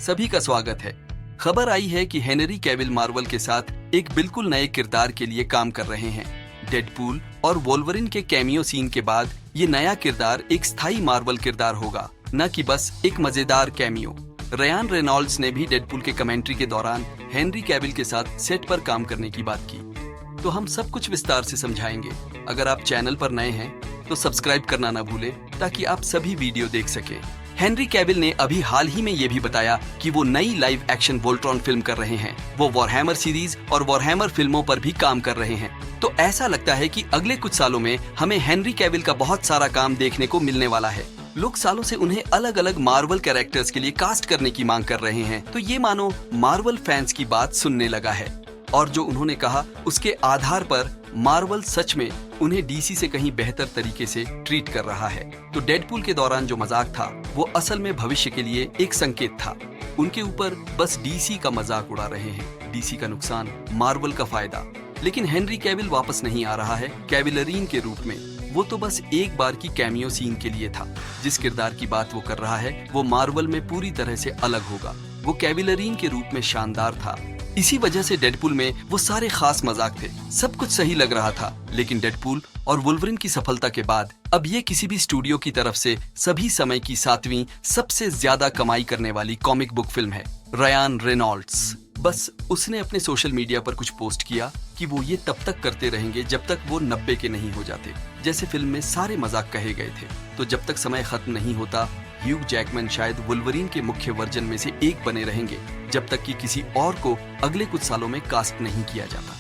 सभी का स्वागत है। खबर आई है कि हेनरी कैविल मार्वल के साथ एक बिल्कुल नए किरदार के लिए काम कर रहे हैं। डेडपूल और वोल्वरिन के कैमियो सीन के बाद ये नया किरदार एक स्थायी मार्वल किरदार होगा, न कि बस एक मजेदार कैमियो। रयान रेनॉल्ड्स ने भी डेडपूल के कमेंट्री के दौरान हेनरी कैविल के साथ सेट पर काम करने की बात की। तो हम सब कुछ विस्तार से समझाएंगे। अगर आप चैनल पर नए हैं तो सब्सक्राइब करना ना भूलें ताकि आप सभी वीडियो देख सकें। हेनरी कैविल ने अभी हाल ही में ये भी बताया कि वो नई लाइव एक्शन वोल्ट्रॉन फिल्म कर रहे हैं। वो वॉरहैमर सीरीज और वॉरहैमर फिल्मों पर भी काम कर रहे हैं। तो ऐसा लगता है कि अगले कुछ सालों में हमें हेनरी कैविल का बहुत सारा काम देखने को मिलने वाला है। लोग सालों से उन्हें अलग अलग मार्वल कैरेक्टर्स के लिए कास्ट करने की मांग कर रहे हैं, तो ये मानो मार्वल फैंस की बात सुनने लगा है। और जो उन्होंने कहा उसके आधार पर मार्वल सच में उन्हें डीसी से कहीं बेहतर तरीके से ट्रीट कर रहा है। तो डेडपूल के दौरान जो मजाक था वो असल में भविष्य के लिए एक संकेत था। उनके ऊपर बस डीसी का मजाक उड़ा रहे हैं। डीसी का नुकसान, मार्वल का फायदा। लेकिन हेनरी कैविल वापस नहीं आ रहा है कैविलरीन के रूप में। वो तो बस एक बार की कैमियो सीन के लिए था। जिस किरदार की बात वो कर रहा है वो मार्वल में पूरी तरह से अलग होगा। वो कैविलरीन के रूप में शानदार था। इसी वजह से डेडपूल में वो सारे खास मजाक थे। सब कुछ सही लग रहा था। लेकिन डेडपूल और वुल्वरिन की सफलता के बाद अब ये किसी भी स्टूडियो की तरफ से सभी समय की 7वीं सबसे ज्यादा कमाई करने वाली कॉमिक बुक फिल्म है। रयान रेनॉल्ड्स बस उसने अपने सोशल मीडिया पर कुछ पोस्ट किया कि वो ये तब तक करते रहेंगे जब तक वो 90 के नहीं हो जाते। जैसे फिल्म में सारे मजाक कहे गए थे। तो जब तक समय खत्म नहीं होता ह्यू जैकमैन शायद वुल्वरिन के मुख्य वर्जन में से एक बने रहेंगे, जब तक कि किसी और को अगले कुछ सालों में कास्ट नहीं किया जाता।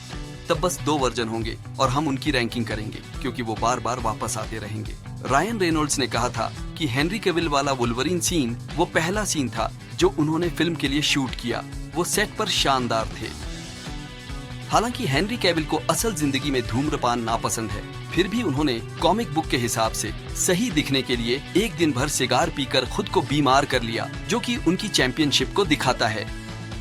तब बस 2 वर्जन होंगे और हम उनकी रैंकिंग करेंगे क्योंकि वो बार बार वापस आते रहेंगे। रायन रेनॉल्ड्स ने कहा था कि हेनरी कैविल वाला वुल्वरिन सीन वो पहला सीन था जो उन्होंने फिल्म के लिए शूट किया। वो सेट पर शानदार थे। हालांकि हेनरी कैविल को असल जिंदगी में धूम्रपान नापसंद है, फिर भी उन्होंने कॉमिक बुक के हिसाब से सही दिखने के लिए एक दिन भर सिगार पीकर खुद को बीमार कर लिया, जो कि उनकी चैंपियनशिप को दिखाता है।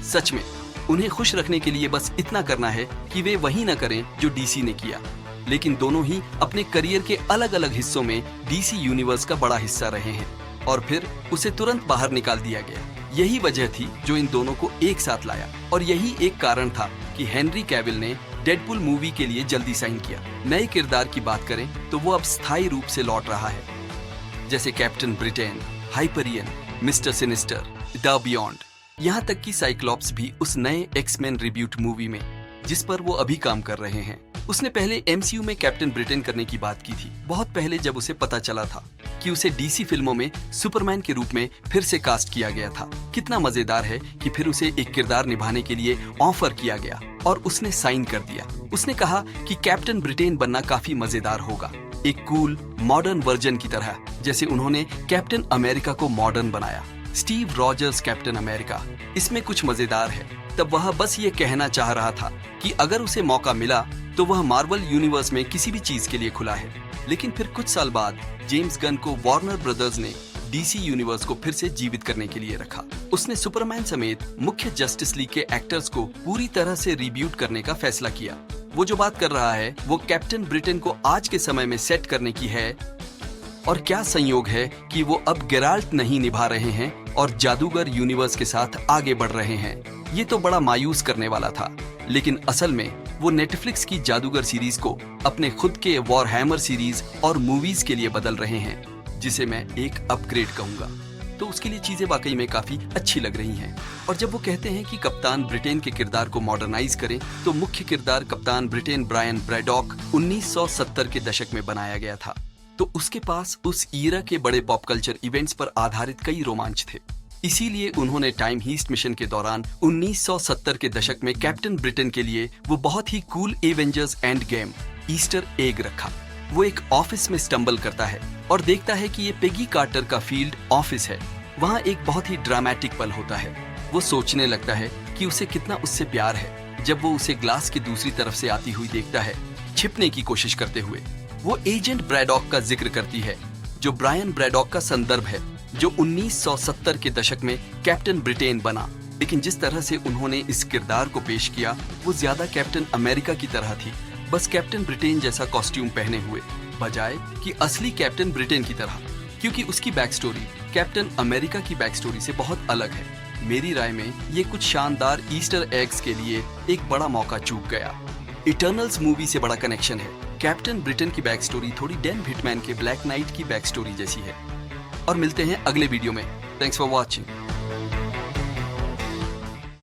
सच में उन्हें खुश रखने के लिए बस इतना करना है कि वे वही न करें जो डीसी ने किया। लेकिन दोनों ही अपने करियर के अलग अलग हिस्सों में डीसी यूनिवर्स का बड़ा हिस्सा रहे हैं और फिर उसे तुरंत बाहर निकाल दिया गया। यही वजह थी जो इन दोनों को एक साथ लाया और यही एक कारण था कि हेनरी कैविल ने डेडपूल मूवी के लिए जल्दी साइन किया। नए किरदार की बात करें तो वो अब स्थायी रूप से लौट रहा है, जैसे captain Britain, Hyperion, mister sinister, the beyond, यहाँ तक कि साइक्लॉप्स भी उस नए एक्समैन रिब्यूट मूवी में जिस पर वो अभी काम कर रहे हैं। उसने पहले एमसीयू में कैप्टन ब्रिटेन करने की बात की थी, बहुत पहले जब उसे पता चला था कि उसे डीसी फिल्मों में सुपरमैन के रूप में फिर से कास्ट किया गया था। कितना मजेदार है कि फिर उसे एक किरदार निभाने के लिए ऑफर किया गया और उसने साइन कर दिया। उसने कहा कि कैप्टन ब्रिटेन बनना काफी मजेदार होगा, एक कूल मॉडर्न वर्जन की तरह, जैसे उन्होंने कैप्टन अमेरिका को मॉडर्न बनाया। स्टीव रॉजर्स कैप्टन अमेरिका, इसमें कुछ मजेदार है। तब वह बस ये कहना चाह रहा था कि अगर उसे मौका मिला तो वह मार्वल यूनिवर्स में किसी भी चीज के लिए खुला है। लेकिन फिर कुछ साल बाद जेम्स गन को वार्नर ब्रदर्स ने डीसी यूनिवर्स को फिर से जीवित करने के लिए रखा। उसने सुपरमैन समेत मुख्य जस्टिस लीग के एक्टर्स को पूरी तरह से रिब्यूट करने का फैसला किया। वो जो बात कर रहा है वो कैप्टन ब्रिटेन को आज के समय में सेट करने की है। और क्या संयोग है कि वो अब गेराल्ट नहीं निभा रहे हैं और जादूगर यूनिवर्स के साथ आगे बढ़ रहे हैं। ये तो बड़ा मायूस करने वाला था, लेकिन असल में वो नेटफ्लिक्स की जादूगर सीरीज को अपने खुद के वॉरहैमर सीरीज और मूवीज के लिए बदल रहे हैं, जिसे मैं एक अपग्रेड कहूंगा। तो उसके लिए चीजें वाकई में काफी अच्छी लग रही हैं। और जब वो कहते हैं कि कप्तान ब्रिटेन के किरदार को मॉडर्नाइज करें, तो मुख्य किरदार कप्तान ब्रिटेन ब्रायन ब्रैडॉक 1970 के दशक में बनाया गया था। तो उसके पास उस ईरा के बड़े पॉप कल्चर इवेंट्स पर आधारित कई रोमांच थे। इसीलिए उन्होंने टाइम हीस्ट मिशन के दौरान 1970 के दशक में कैप्टन ब्रिटेन के लिए वो बहुत ही cool Avengers Endgame Easter egg रखा। वो एक ऑफिस में स्टंबल करता है और देखता है कि ये पेगी कार्टर का फील्ड ऑफिस है। वहाँ एक बहुत ही ड्रामेटिक पल होता है। वो सोचने लगता है कि उसे कितना उससे प्यार है जब वो उसे ग्लास की दूसरी तरफ से आती हुई देखता है, छिपने की कोशिश करते हुए। वो एजेंट ब्रैडॉक का जिक्र करती है, जो ब्रायन ब्रैडॉक का संदर्भ है, जो 1970 के दशक में कैप्टन ब्रिटेन बना। लेकिन जिस तरह से उन्होंने इस किरदार को पेश किया वो ज्यादा कैप्टन अमेरिका की तरह थी, बस कैप्टन ब्रिटेन जैसा कॉस्ट्यूम पहने हुए, बजाय कि असली कैप्टन ब्रिटेन की तरह, क्योंकि उसकी बैक स्टोरी कैप्टन अमेरिका की बैक स्टोरी से बहुत अलग है। मेरी राय में ये कुछ शानदार ईस्टर एग्स के लिए एक बड़ा मौका चूक गया। इटर्नल्स मूवी से बड़ा कनेक्शन है। कैप्टन ब्रिटेन की बैक स्टोरी थोड़ी डैन हिटमैन के ब्लैक नाइट की बैक स्टोरी जैसी है। और मिलते हैं अगले वीडियो में। Thanks for watching.